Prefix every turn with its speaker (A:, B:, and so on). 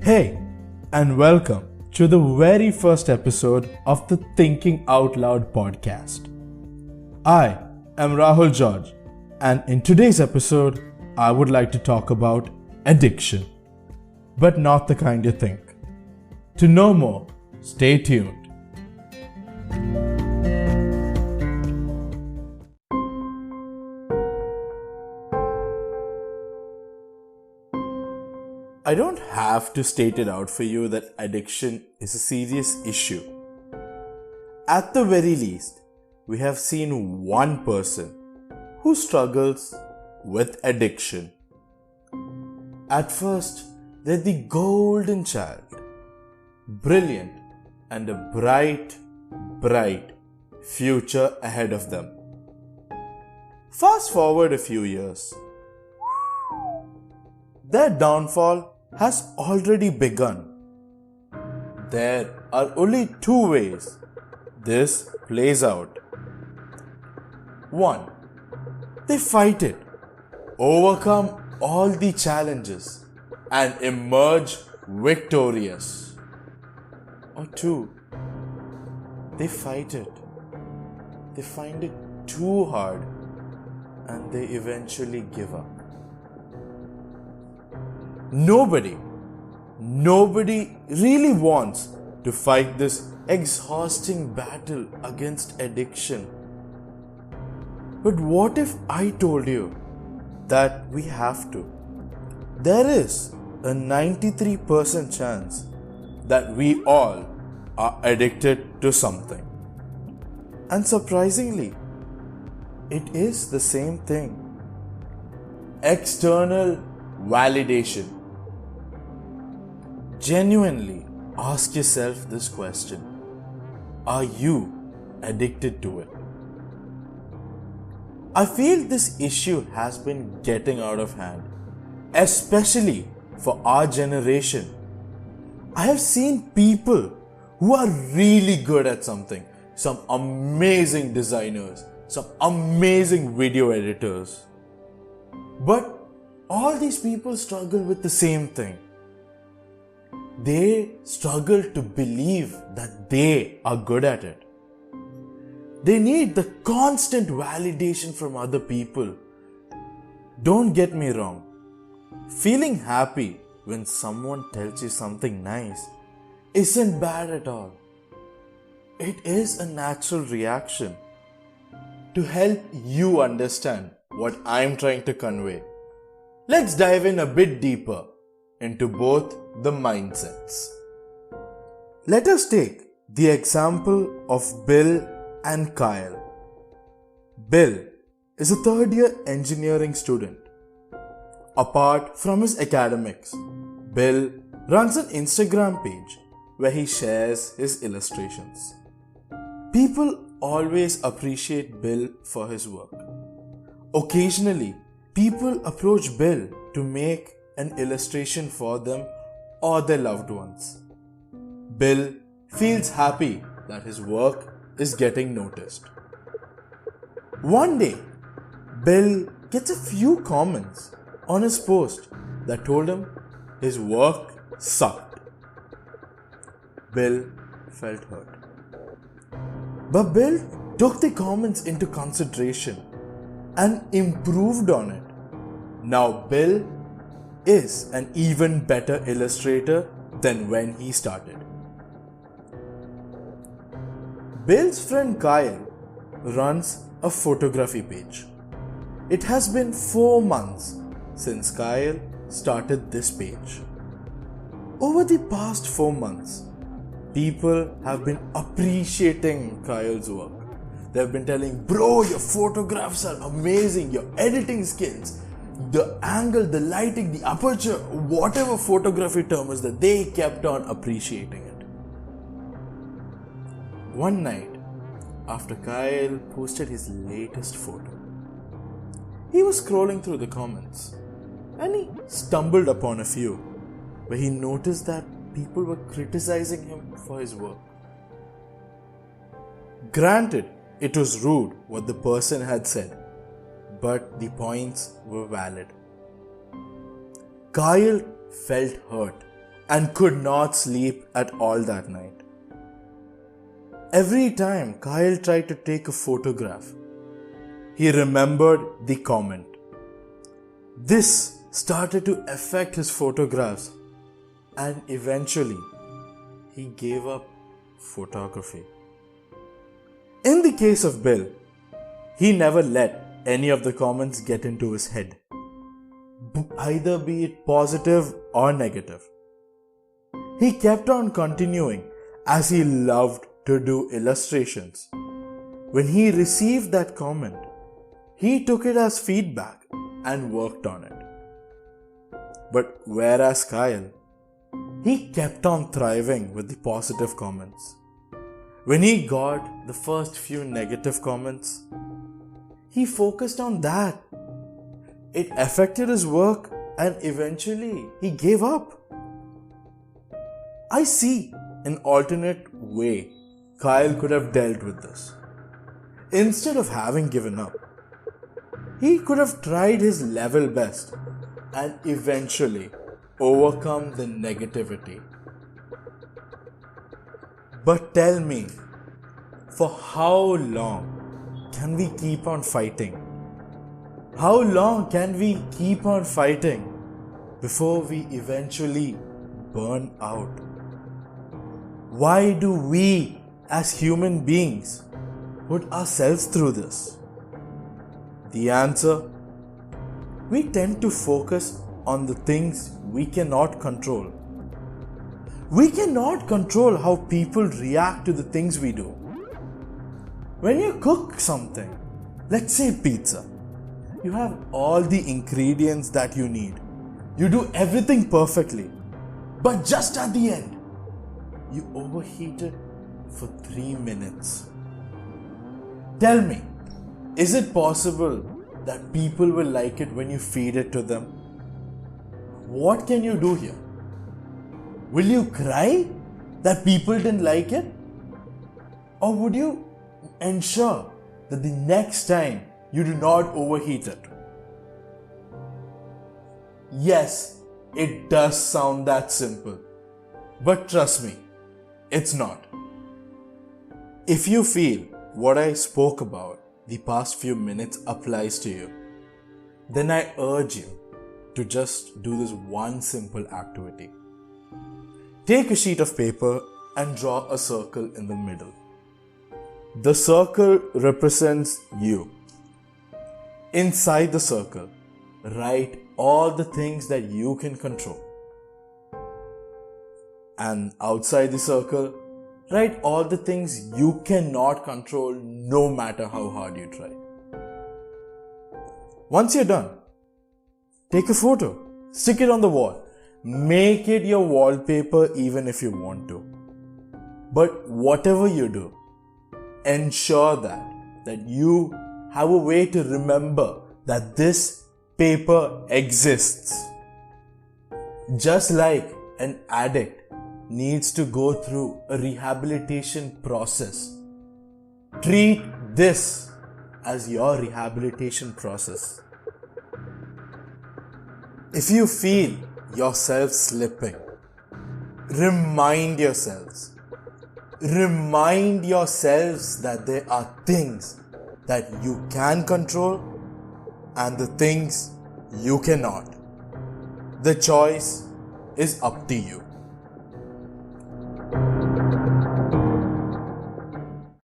A: Hey, and welcome to the very first episode of the Thinking Out Loud podcast. I am Rahul George, and in today's episode, I would like to talk about addiction, but not the kind you think. To know more, stay tuned. I don't have to state it out for you that addiction is a serious issue. At the very least, we have seen one person who struggles with addiction. At first, they're the golden child, brilliant and a bright future ahead of them. Fast forward a few years. Their downfall has already begun. There are only two ways this plays out. 1. They fight it, overcome all the challenges, and emerge victorious. Or 2. They fight it, they find it too hard, and they eventually give up. Nobody really wants to fight this exhausting battle against addiction. But what if I told you that we have to? There is a 93% chance that we all are addicted to something. And surprisingly, it is the same thing. External validation. Genuinely ask yourself this question. Are you addicted to it? I feel this issue has been getting out of hand, especially for our generation. I have seen people who are really good at something, some amazing designers, some amazing video editors. But all these people struggle with the same thing. They struggle to believe that they are good at it. They need the constant validation from other people. Don't get me wrong. Feeling happy when someone tells you something nice isn't bad at all. It is a natural reaction. To help you understand what I'm trying to convey, let's dive in a bit deeper into both the mindsets. Let us take the example of Bill and Kyle. Bill is a third-year engineering student. Apart from his academics, Bill runs an Instagram page where he shares his illustrations. People always appreciate Bill for his work. Occasionally, people approach Bill to make an illustration for them or their loved ones. Bill feels happy that his work is getting noticed. One day, Bill gets a few comments on his post that told him his work sucked. Bill felt hurt. But Bill took the comments into consideration and improved on it. Now Bill is an even better illustrator than when he started. Bill's friend Kyle runs a photography page. It has been 4 months since Kyle started this page. Over the past 4 months, people have been appreciating Kyle's work. They've been telling, bro, your photographs are amazing, your editing skills, the angle, the lighting, the aperture, whatever photography term is that, they kept on appreciating it. One night, after Kyle posted his latest photo, he was scrolling through the comments and he stumbled upon a few where he noticed that people were criticizing him for his work. Granted, it was rude what the person had said, but the points were valid. Kyle felt hurt and could not sleep at all that night. Every time Kyle tried to take a photograph, he remembered the comment. This started to affect his photographs, and eventually he gave up photography. In the case of Bill, he never let any of the comments get into his head, either be it positive or negative. He kept on continuing as he loved to do illustrations. When he received that comment, he took it as feedback and worked on it. But whereas Kyle, he kept on thriving with the positive comments. When he got the first few negative comments, he focused on that. It affected his work and eventually he gave up. I see an alternate way Kyle could have dealt with this. Instead of having given up, he could have tried his level best and eventually overcome the negativity. But tell me, for how long can we keep on fighting? How long can we keep on fighting before we eventually burn out? Why do we as human beings put ourselves through this? The answer: we tend to focus on the things we cannot control. We cannot control how people react to the things we do. When you cook something, let's say pizza, you have all the ingredients that you need. You do everything perfectly. But just at the end, you overheat it for 3 minutes. Tell me, is it possible that people will like it when you feed it to them? What can you do here? Will you cry that people didn't like it? Or would you ensure that the next time you do not overheat it? Yes, it does sound that simple. But trust me, it's not. If you feel what I spoke about the past few minutes applies to you, then I urge you to just do this one simple activity. Take a sheet of paper and draw a circle in the middle. The circle represents you. Inside the circle, write all the things that you can control. And outside the circle, write all the things you cannot control no matter how hard you try. Once you're done, take a photo, stick it on the wall. Make it your wallpaper even if you want to. But whatever you do, ensure that you have a way to remember that this paper exists. Just like an addict needs to go through a rehabilitation process, treat this as your rehabilitation process. If you feel yourself slipping, remind yourselves that there are things that you can control and the things you cannot. The choice is up to you.